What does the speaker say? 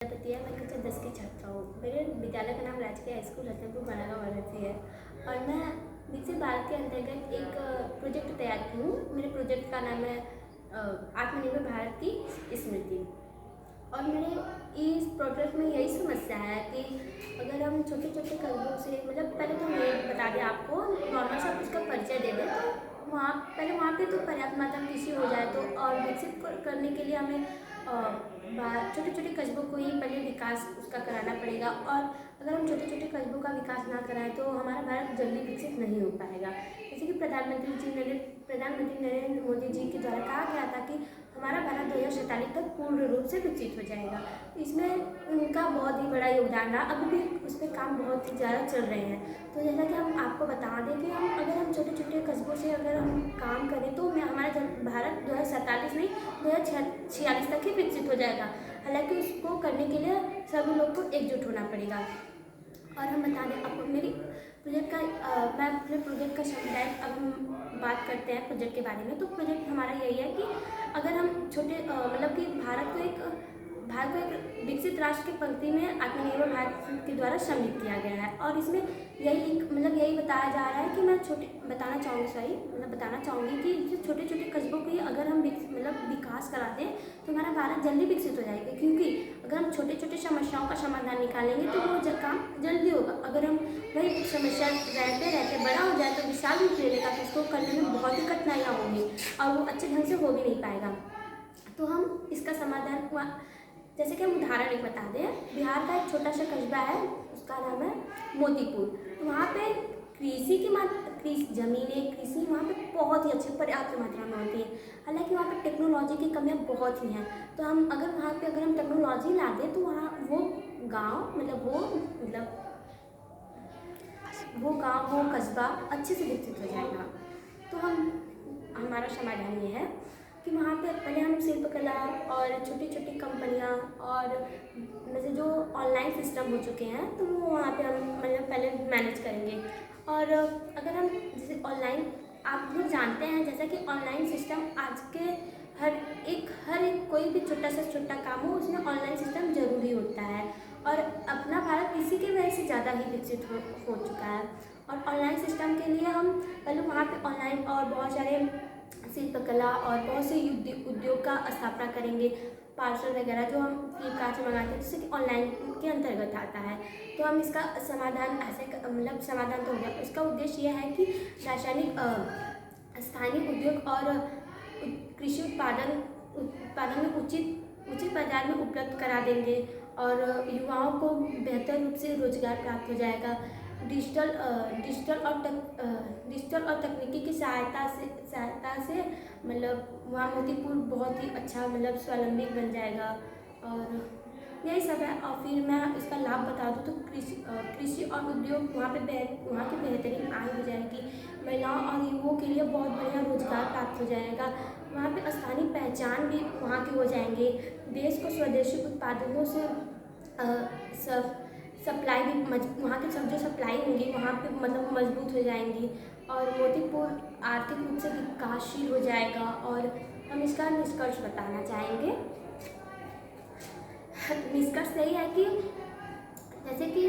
प्रजापति है। मैं कक्षा 10 की छात्रा हूँ। मेरे विद्यालय का नाम राजकीय हाई स्कूल रतनपुर बनागांव वाराणसी है और मैं विकसित भारत के अंतर्गत एक प्रोजेक्ट तैयार की हूँ। मेरे प्रोजेक्ट का नाम है आत्मनिर्भर भारत की स्मृति। और मेरे इस प्रोजेक्ट में यही समस्या है कि अगर हम छोटे छोटे कदमों से पहले तो ये बता दें आपको नॉर्मल सा उसका परिचय दे दें तो वहाँ पे तो पर्याप्त मात्रा में कृषि हो जाए तो और विकसित करने के लिए हमें छोटे छोटे कस्बों को ही पहले विकास उसका कराना पड़ेगा। और अगर हम छोटे छोटे कस्बों का विकास ना कराएं तो हमारा भारत जल्दी विकसित नहीं हो पाएगा। जैसे कि प्रधानमंत्री नरेंद्र मोदी जी के द्वारा कहा गया था कि हमारा भारत 2047 तक पूर्ण रूप से विकसित हो जाएगा। इसमें उनका बहुत ही बड़ा योगदान रहा। अभी भी उस पर काम बहुत ही ज़्यादा चल रहे हैं। तो जैसा कि हम आपको बता दें कि अगर हम छोटे छोटे कस्बों से अगर हम काम करें तो हमारा भारत 2047 नहीं 2046 तक ही विकसित हो जाएगा। हालांकि उसको करने के लिए सभी लोग को एकजुट होना पड़ेगा। और हम बता दें अब मेरी प्रोजेक्ट का मैं अपने प्रोजेक्ट का शब्द अब हम बात करते हैं प्रोजेक्ट के बारे में। तो प्रोजेक्ट हमारा यही है कि अगर हम छोटे कि भारत को एक विकसित राष्ट्र की पंक्ति में आत्मनिर्भर भारत के द्वारा सम्मिलित किया गया है। और इसमें यही बताया जा रहा है कि मैं बताना चाहूँगी कि छोटे छोटे कस्बों को ही अगर हम विकास करा दें तो हमारा भारत जल्दी विकसित हो जाएगा। क्योंकि अगर हम छोटे छोटे समस्याओं का समाधान निकालेंगे तो वो काम जल्दी होगा। अगर हम वही समस्या रहते रहते बड़ा हो जाए तो विशाल रूप ले लेगा तो उसको करने में बहुत ही कठिनाइयाँ होंगी और वो अच्छे ढंग से हो भी नहीं पाएगा। तो हम इसका समाधान जैसे कि हम उदाहरण एक बता दें, बिहार का एक छोटा सा कस्बा है, उसका नाम है मोतीपुर। तो वहाँ पे कृषि वहाँ पे बहुत ही अच्छी पर्याप्त मात्रा में होती है। हालांकि वहाँ पे टेक्नोलॉजी की कमियाँ बहुत ही हैं। तो हम टेक्नोलॉजी ला दें तो वहाँ वो कस्बा अच्छे से विकसित हो जाएगा। तो हमारा समाधान ये है कि वहाँ पे पहले हम शिल्पकला और छोटी छोटी कंपनियाँ और जैसे जो ऑनलाइन सिस्टम हो चुके हैं तो वो वहाँ पे हम पहले मैनेज करेंगे। और अगर हम जैसे ऑनलाइन आप लोग जानते हैं जैसा कि ऑनलाइन सिस्टम आज के हर एक कोई भी छोटा से छोटा काम हो उसमें ऑनलाइन सिस्टम ज़रूरी होता है। और अपना भारत इसी की वजह से ज़्यादा ही विकसित हो चुका है। और ऑनलाइन सिस्टम के लिए हम पहले वहाँ पे ऑनलाइन और बहुत सारे शिल्पकला और बहुत से उद्योग का स्थापना करेंगे। पार्सल वगैरह जो हम फ्लिपकार्ट से मंगाते हैं जिससे कि ऑनलाइन के अंतर्गत आता है। तो हम इसका समाधान समाधान तो हो गया। इसका उद्देश्य यह है कि रासायनिक स्थानीय उद्योग और कृषि उत्पादन में उचित बाजार में उपलब्ध करा देंगे और युवाओं को बेहतर रूप से रोजगार प्राप्त हो जाएगा। डिजिटल और तकनीकी की सहायता से वहाँ मोतीपुर बहुत ही अच्छा स्वावलंबी बन जाएगा। और यही सब है। और फिर मैं इसका लाभ बता दूँ तो कृषि और उद्योग वहाँ की बेहतरीन आय हो जाएगी। महिलाओं और युवाओं के लिए बहुत बढ़िया रोजगार प्राप्त हो जाएगा। वहाँ पे स्थानीय पहचान भी वहाँ के हो जाएंगे। देश को स्वदेशी उत्पादनों से सप्लाई भी वहाँ की सब जो सप्लाई होंगी वहाँ पे मजबूत हो जाएंगी। और मोतीपुर आर्थिक रूप से विकासशील हो जाएगा। और हम इसका निष्कर्ष बताना चाहेंगे। निष्कर्ष यही है कि जैसे कि